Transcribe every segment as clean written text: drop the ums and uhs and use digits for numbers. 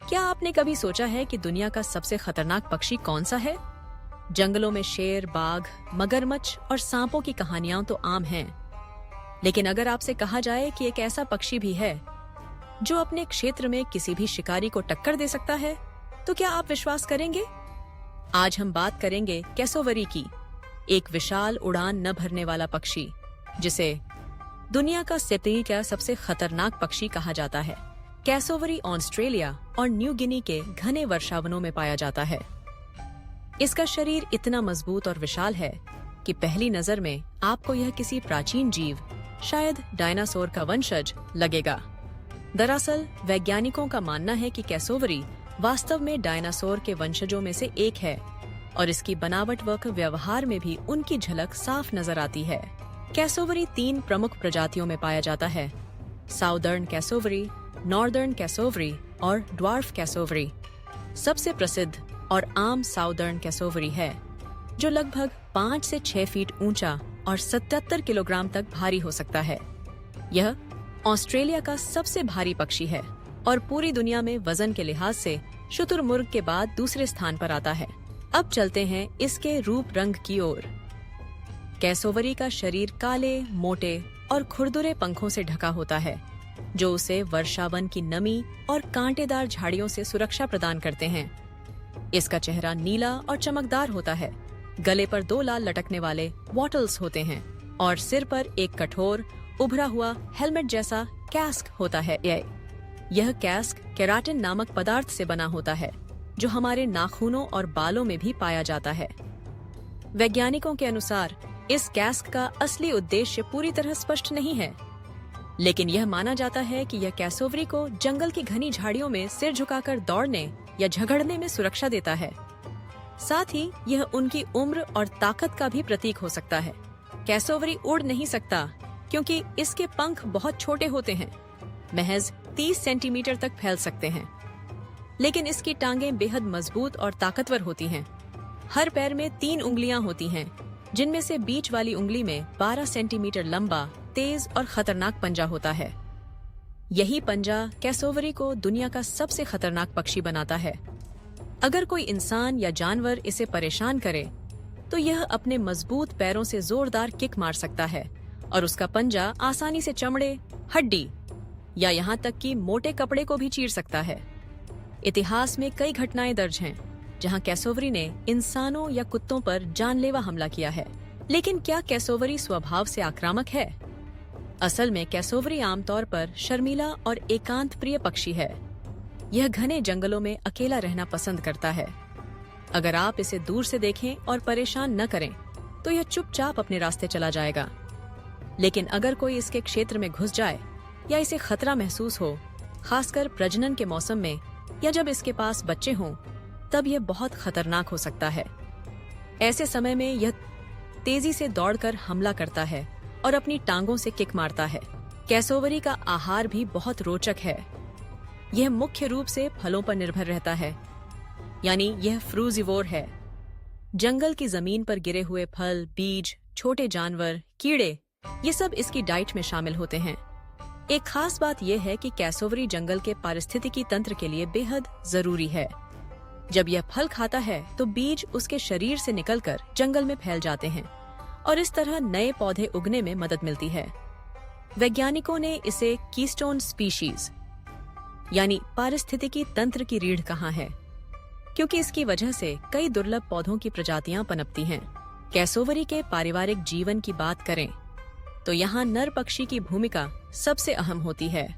क्या आपने कभी सोचा है कि दुनिया का सबसे खतरनाक पक्षी कौन सा है? जंगलों में शेर, बाघ, मगरमच्छ और सांपों की कहानियां तो आम हैं, लेकिन अगर आपसे कहा जाए कि एक ऐसा पक्षी भी है जो अपने क्षेत्र में किसी भी शिकारी को टक्कर दे सकता है, तो क्या आप विश्वास करेंगे? आज हम बात करेंगे कैसोवरी की, एक विशाल उड़ान न भरने वाला पक्षी जिसे दुनिया का सैकड़ों सबसे खतरनाक पक्षी कहा जाता है। कैसोवरी ऑस्ट्रेलिया और न्यू गिनी के घने वर्षावनों में पाया जाता है। इसका शरीर इतना मजबूत और विशाल है कि पहली नजर में आपको यह किसी प्राचीन जीव, शायद डायनासोर का वंशज लगेगा। दरअसल वैज्ञानिकों का मानना है कि कैसोवरी वास्तव में डायनासोर के वंशजों में से एक है और इसकी बनावट व व्यवहार में भी उनकी झलक साफ नजर आती है। कैसोवरी 3 प्रमुख प्रजातियों में पाया जाता है: साउदर्न कैसोवरी, नॉर्दर्न कैसोवरी और ड्वार्फ कैसोवरी। सबसे प्रसिद्ध और आम साउदर्न कैसोवरी है, जो लगभग 5 से 6 फीट ऊंचा और 77 किलोग्राम तक भारी हो सकता है। यह ऑस्ट्रेलिया का सबसे भारी पक्षी है और पूरी दुनिया में वजन के लिहाज से शुतुरमुर्ग के बाद दूसरे स्थान पर आता है। अब चलते हैं इसके रूप रंग की ओर। कैसोवरी का शरीर काले, मोटे और खुरदुरे पंखों से ढका होता है, जो उसे वर्षावन की नमी और कांटेदार झाड़ियों से सुरक्षा प्रदान करते हैं। इसका चेहरा नीला और चमकदार होता है, गले पर 2 लाल लटकने वाले वॉटल्स होते हैं और सिर पर एक कठोर, उभरा हुआ हेलमेट जैसा कैस्क होता है। यह कैस्क केराटिन नामक पदार्थ से बना होता है, जो हमारे नाखूनों और बालों में भी पाया जाता है। वैज्ञानिकों के अनुसार इस कैस्क का असली उद्देश्य पूरी तरह स्पष्ट नहीं है, लेकिन यह माना जाता है कि यह कैसोवरी को जंगल की घनी झाड़ियों में सिर झुकाकर दौड़ने या झगड़ने में सुरक्षा देता है। साथ ही यह उनकी उम्र और ताकत का भी प्रतीक हो सकता है। कैसोवरी उड़ नहीं सकता क्योंकि इसके पंख बहुत छोटे होते हैं, महज 30 सेंटीमीटर तक फैल सकते हैं, लेकिन इसकी टांगें बेहद मजबूत और ताकतवर होती हैं। हर पैर में 3 उंगलियां होती हैं, जिनमें से बीच वाली उंगली में 12 सेंटीमीटर लंबा, तेज और खतरनाक पंजा होता है। यही पंजा कैसोवरी को दुनिया का सबसे खतरनाक पक्षी बनाता है। अगर कोई इंसान या जानवर इसे परेशान करे, तो यह अपने मजबूत पैरों से जोरदार किक मार सकता है और उसका पंजा आसानी से चमड़े, हड्डी या यहाँ तक कि मोटे कपड़े को भी चीर सकता है। इतिहास में कई घटनाएं दर्ज हैं जहाँ कैसोवरी ने इंसानों या कुत्तों पर जानलेवा हमला किया है। लेकिन क्या कैसोवरी स्वभाव से आक्रामक है? असल में कैसोवरी आमतौर पर शर्मीला और एकांत प्रिय पक्षी है। यह घने जंगलों में अकेला रहना पसंद करता है। अगर आप इसे दूर से देखें और परेशान न करें, तो यह चुपचाप अपने रास्ते चला जाएगा। लेकिन अगर कोई इसके क्षेत्र में घुस जाए या इसे खतरा महसूस हो, खासकर प्रजनन के मौसम में या जब इसके पास बच्चे हों, तब यह बहुत खतरनाक हो सकता है। ऐसे समय में यह तेजी से दौड़कर हमला करता है और अपनी टांगों से किक मारता है। कैसोवरी का आहार भी बहुत रोचक है। यह मुख्य रूप से फलों पर निर्भर रहता है, यानी यह फ्रूजिवोर है। जंगल की जमीन पर गिरे हुए फल, बीज, छोटे जानवर, कीड़े, ये सब इसकी डाइट में शामिल होते हैं। एक खास बात यह है कि कैसोवरी जंगल के पारिस्थितिकी तंत्र के लिए बेहद जरूरी है। जब यह फल खाता है, तो बीज उसके शरीर से निकलकर जंगल में फैल जाते हैं और इस तरह नए पौधे उगने में मदद मिलती है। वैज्ञानिकों ने इसे कीस्टोन स्पीशीज यानी पारिस्थितिकी तंत्र की रीढ़ कहा है, क्योंकि इसकी वजह से कई दुर्लभ पौधों की प्रजातियां पनपती हैं। कैसोवरी के पारिवारिक जीवन की बात करें तो यहाँ नर पक्षी की भूमिका सबसे अहम होती है।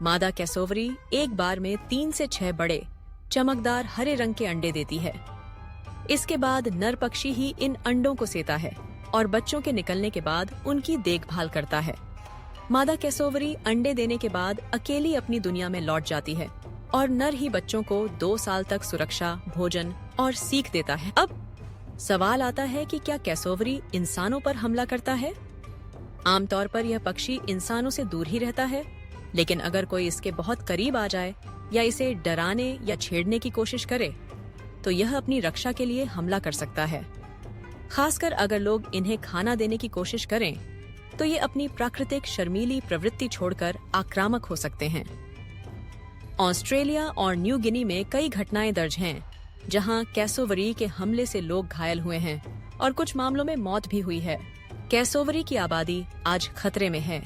मादा कैसोवरी एक बार में 3 से 6 बड़े, चमकदार हरे रंग के अंडे देती है। इसके बाद नर पक्षी ही इन अंडों को सेता है और बच्चों के निकलने के बाद उनकी देखभाल करता है। मादा कैसोवरी अंडे देने के बाद अकेली अपनी दुनिया में लौट जाती है और नर ही बच्चों को 2 साल तक सुरक्षा, भोजन और सीख देता है। अब सवाल आता है कि क्या कैसोवरी इंसानों पर हमला करता है? आमतौर पर यह पक्षी इंसानों से दूर ही रहता है, लेकिन अगर कोई इसके बहुत करीब आ जाए या इसे डराने या छेड़ने की कोशिश करे, तो यह अपनी रक्षा के लिए हमला कर सकता है। खासकर अगर लोग इन्हें खाना देने की कोशिश करें, तो ये अपनी प्राकृतिक शर्मीली प्रवृत्ति छोड़कर आक्रामक हो सकते हैं। ऑस्ट्रेलिया और न्यू गिनी में कई घटनाएं दर्ज हैं, जहां कैसोवरी के हमले से लोग घायल हुए हैं और कुछ मामलों में मौत भी हुई है। कैसोवरी की आबादी आज खतरे में है।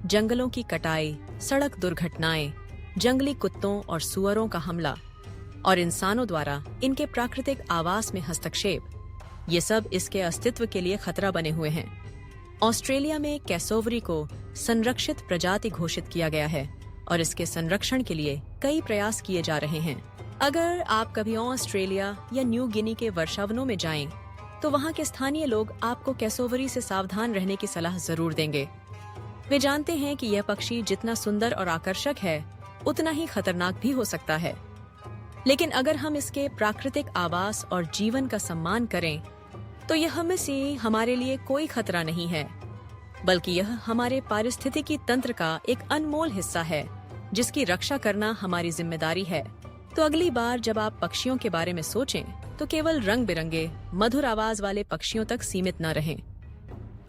जंगलों की कटाई, सड़क दुर्घटनाएं, जंगली कुत्तों और सुअरों का हमला और इंसानों द्वारा इनके प्राकृतिक आवास में हस्तक्षेप, ये सब इसके अस्तित्व के लिए खतरा बने हुए हैं। ऑस्ट्रेलिया में कैसोवरी को संरक्षित प्रजाति घोषित किया गया है और इसके संरक्षण के लिए कई प्रयास किए जा रहे हैं। अगर आप कभी ऑस्ट्रेलिया या न्यू गिनी के वर्षावनों में जाएं, तो वहां के स्थानीय लोग आपको कैसोवरी से सावधान रहने की सलाह जरूर देंगे। वे जानते हैं कि यह पक्षी जितना सुंदर और आकर्षक है, उतना ही खतरनाक भी हो सकता है। लेकिन अगर हम इसके प्राकृतिक आवास और जीवन का सम्मान करें, तो यह में से हमारे लिए कोई खतरा नहीं है, बल्कि यह हमारे पारिस्थितिकी तंत्र का एक अनमोल हिस्सा है, जिसकी रक्षा करना हमारी जिम्मेदारी है। तो अगली बार जब आप पक्षियों के बारे में सोचें, तो केवल रंग बिरंगे मधुर आवाज वाले पक्षियों तक सीमित न रहें।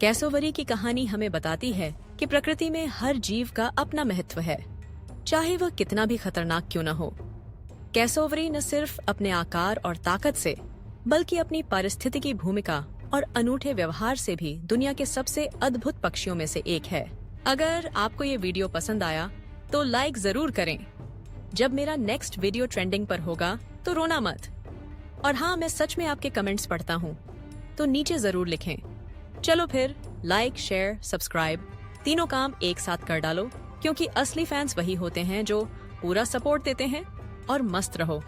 कैसोवरी की कहानी हमें बताती है कि प्रकृति में हर जीव का अपना महत्व है, चाहे वह कितना भी खतरनाक क्यों न हो। कैसोवरी न सिर्फ अपने आकार और ताकत से, बल्कि अपनी पारिस्थितिकी भूमिका और अनूठे व्यवहार से भी दुनिया के सबसे अद्भुत पक्षियों में से एक है। अगर आपको ये वीडियो पसंद आया तो लाइक जरूर करें। जब मेरा नेक्स्ट वीडियो ट्रेंडिंग पर होगा तो रोना मत। और हाँ, मैं सच में आपके कमेंट्स पढ़ता हूँ, तो नीचे जरूर लिखें। चलो फिर लाइक, शेयर, सब्सक्राइब तीनों काम एक साथ कर डालो, क्योंकि असली फैंस वही होते हैं जो पूरा सपोर्ट देते हैं। और मस्त रहो।